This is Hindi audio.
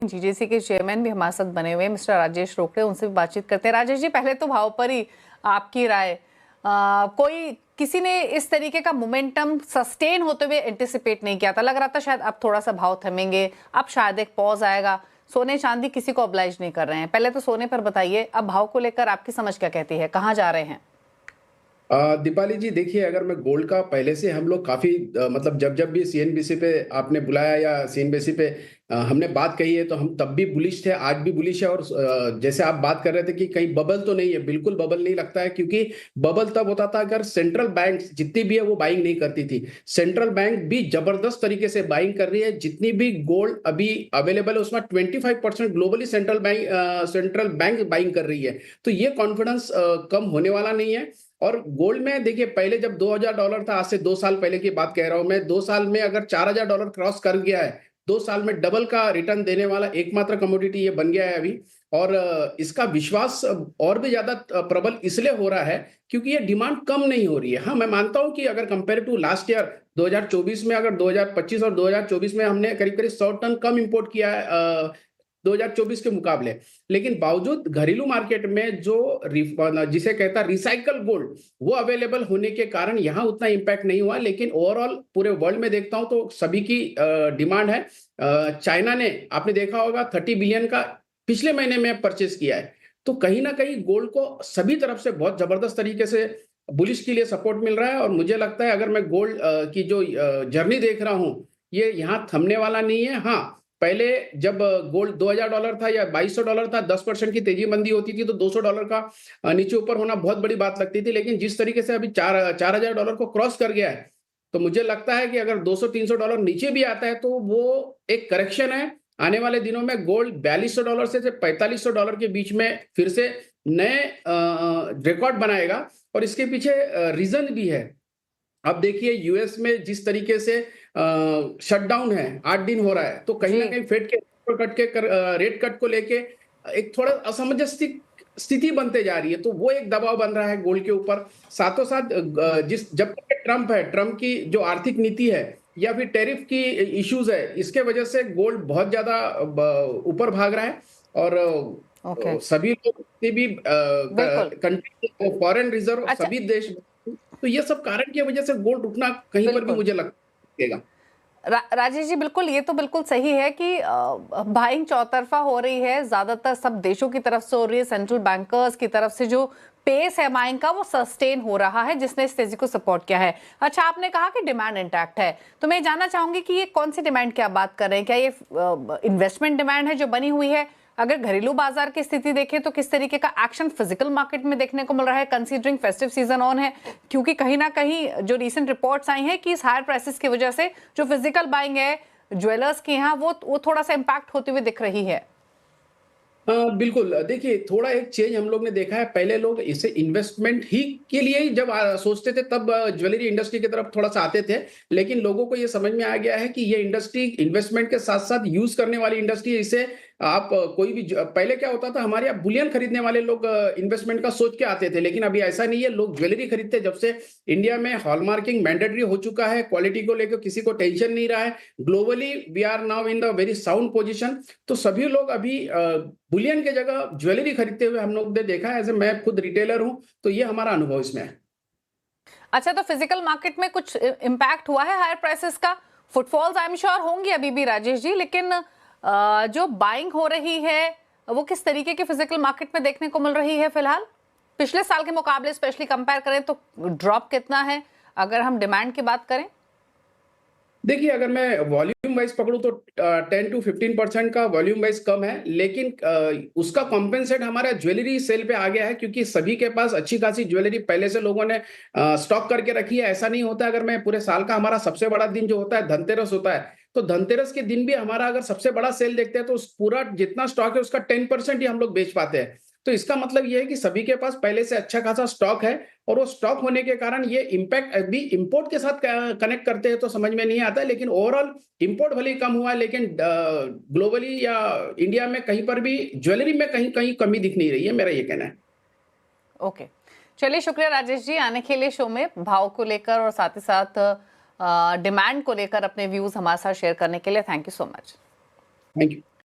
जीजेसी के चेयरमैन भी हमारे साथ बने हुए हैं मिस्टर राजेश रोकड़े, उनसे भी बातचीत करते हैं। राजेश जी, पहले तो भाव पर ही आपकी राय, कोई किसी ने इस तरीके का मोमेंटम सस्टेन होते हुए एंटिसिपेट नहीं किया था। लग रहा था शायद अब थोड़ा सा भाव थमेंगे, अब शायद एक पॉज आएगा। सोने चांदी किसी को ऑब्लाइज नहीं कर रहे हैं। पहले तो सोने पर बताइए, अब भाव को लेकर आपकी समझ क्या कहती है, कहाँ जा रहे हैं? दीपाली जी, देखिए, अगर मैं गोल्ड का पहले से हम लोग काफी मतलब जब जब भी सीएनबीसी पे आपने बुलाया या सीएनबीसी पे हमने बात कही है, तो हम तब भी बुलिश थे, आज भी बुलिश है। और जैसे आप बात कर रहे थे कि कहीं बबल तो नहीं है, बिल्कुल बबल नहीं लगता है, क्योंकि बबल तब होता था अगर सेंट्रल बैंक जितनी भी है वो बाइंग नहीं करती थी। सेंट्रल बैंक भी जबरदस्त तरीके से बाइंग कर रही है। जितनी भी गोल्ड अभी अवेलेबल है उसमें 25% ग्लोबली सेंट्रल बैंक बाइंग कर रही है। तो ये कॉन्फिडेंस कम होने वाला नहीं है। और गोल्ड में देखिए, पहले जब $2000 था, आज से 2 साल पहले की बात कह रहा हूं मैं, 2 साल में अगर $4000 क्रॉस कर गया है, 2 साल में डबल का रिटर्न देने वाला एकमात्र कमोडिटी ये बन गया है अभी। और इसका विश्वास और भी ज्यादा प्रबल इसलिए हो रहा है क्योंकि ये डिमांड कम नहीं हो रही है। हाँ, मैं मानता हूं कि अगर कंपेयर टू लास्ट ईयर 2024 में, अगर 2025 और 2024 में हमने करीब करीब 100 टन कम इंपोर्ट किया है 2024 के मुकाबले, लेकिन बावजूद घरेलू मार्केट में जो जिसे कहता है रिसाइकल गोल्ड, वो अवेलेबल होने के कारण यहाँ उतना इंपैक्ट नहीं हुआ। लेकिन ओवरऑल पूरे वर्ल्ड में देखता हूं तो सभी की डिमांड है। चाइना ने, आपने देखा होगा, 30 बिलियन का पिछले महीने में परचेस किया है। तो कहीं ना कहीं गोल्ड को सभी तरफ से बहुत जबरदस्त तरीके से बुलिश के लिए सपोर्ट मिल रहा है। और मुझे लगता है अगर मैं गोल्ड की जो जर्नी देख रहा हूं, ये यहाँ थमने वाला नहीं है। हाँ, पहले जब गोल्ड $2000 था या $2200 था, 10% की तेजी मंदी होती थी तो $200 का नीचे ऊपर होना बहुत बड़ी बात लगती थी। लेकिन जिस तरीके से अभी $4000 को क्रॉस कर गया है, तो मुझे लगता है कि अगर $200-300 नीचे भी आता है तो वो एक करेक्शन है। आने वाले दिनों में गोल्ड $4200 से $4500 के बीच में फिर से नए रिकॉर्ड बनाएगा। और इसके पीछे रीजन भी है। अब देखिए, यूएस में जिस तरीके से शटडाउन है, 8 दिन हो रहा है, तो कहीं जी। ना कहीं फेड के रेट कट को लेके एक थोड़ा असमंजस स्थिति बनते जा रही है। तो वो एक दबाव बन रहा है गोल्ड के ऊपर। साथों साथ जिस जब तक ट्रम्प है, ट्रम्प की जो आर्थिक नीति है या फिर टैरिफ की इश्यूज है, इसके वजह से गोल्ड बहुत ज्यादा ऊपर भाग रहा है। और ओके। सभी लोग भी बिल्कुल। कंट्री, फॉरेन रिजर्व, अच्छा। सभी देश, तो ये सब कारण की वजह से गोल्ड रुकना कहीं पर भी बिल्कुल। मुझे लगेगा। राजेश जी, बिल्कुल, ये तो बिल्कुल सही है कि बाइंग चौतरफा हो रही है, ज्यादातर सब देशों की तरफ से हो रही है। सेंट्रल बैंकर्स की तरफ से जो पेस है बाइंग का, वो सस्टेन हो रहा है, जिसने इस तेजी को सपोर्ट किया है। अच्छा, आपने कहा कि डिमांड इंटैक्ट है, तो मैं जानना चाहूंगी कि ये कौन सी डिमांड की आप बात कर रहे हैं? क्या ये इन्वेस्टमेंट डिमांड है जो बनी हुई है? अगर घरेलू बाजार की स्थिति देखें तो किस तरीके का एक्शन फिजिकल मार्केट में देखने को मिल रहा है, कंसीडरिंग फेस्टिव सीजन ऑन है? क्योंकि कहीं ना कहीं जो रीसेंट रिपोर्ट्स आई हैं कि इस हायर प्राइसेस की वजह से जो फिजिकल बाइंग है ज्वेलर्स की यहाँ, वो थोड़ा सा इंपैक्ट होते हुए दिख रही है। बिल्कुल। देखिए, थोड़ा एक चेंज हम लोग ने देखा है। पहले लोग इसे इन्वेस्टमेंट ही के लिए ही जब सोचते थे, तब ज्वेलरी इंडस्ट्री की तरफ थोड़ा सा आते थे। लेकिन लोगों को ये समझ में आ गया है कि ये इंडस्ट्री इन्वेस्टमेंट के साथ साथ यूज करने वाली इंडस्ट्री है। इसे आप कोई भी पहले क्या होता था, हमारे यहाँ बुलियन खरीदने वाले लोग इन्वेस्टमेंट का सोच के आते थे, लेकिन अभी ऐसा नहीं है। लोग ज्वेलरी खरीदते जब से इंडिया में हॉलमार्किंग मैंडेटरी हो चुका है, क्वालिटी को लेकर किसी को टेंशन नहीं रहा है। Globally we are now in the very sound position. तो सभी लोग अभी बुलियन के जगह ज्वेलरी खरीदते हुए हम लोग ने देखा है। ऐसे मैं खुद रिटेलर हूं, तो ये हमारा अनुभव इसमें है। अच्छा, तो फिजिकल मार्केट में कुछ इम्पैक्ट हुआ है हायर प्राइसेस का? फुटफॉल्स आई एम श्योर होंगी अभी भी राजेश जी, लेकिन जो बाइंग हो रही है वो किस तरीके की फिजिकल मार्केट में देखने को मिल रही है फिलहाल? पिछले साल के मुकाबले स्पेशली कंपेयर करें तो ड्रॉप कितना है, अगर हम डिमांड की बात करें? देखिए, अगर मैं वॉल्यूम वाइज पकड़ूं तो 10 to 15% का वॉल्यूम वाइज कम है। लेकिन उसका कॉम्पेंसेट हमारा ज्वेलरी सेल पे आ गया है, क्योंकि सभी के पास अच्छी खासी ज्वेलरी पहले से लोगों ने स्टॉक करके रखी है। ऐसा नहीं होता। अगर मैं पूरे साल का, हमारा सबसे बड़ा दिन जो होता है धनतेरस होता है, तो धनतेरस के दिन भी हमारा अगर सबसे बड़ा सेल देखते हैं तो पूरा जितना स्टॉक है उसका 10% ही हम लोग बेच पाते हैं। तो इसका मतलब ये है कि सभी के पास पहले से अच्छा खासा स्टॉक है। और वो स्टॉक होने के कारण ये इम्पैक्ट अभी इंपोर्ट के साथ कनेक्ट करते हैं तो समझ में नहीं आता है। लेकिन ओवरऑल इंपोर्ट भले ही कम हुआ है, लेकिन ग्लोबली या इंडिया में कहीं पर भी ज्वेलरी में कहीं कहीं कमी दिख नहीं रही है, मेरा ये कहना है। ओके, चलिए, शुक्रिया राजेश जी आने के लिए शो में, भाव को लेकर और साथ ही साथ डिमांड को लेकर अपने व्यूज हमारे साथ शेयर करने के लिए। Thank you so much. Thank you.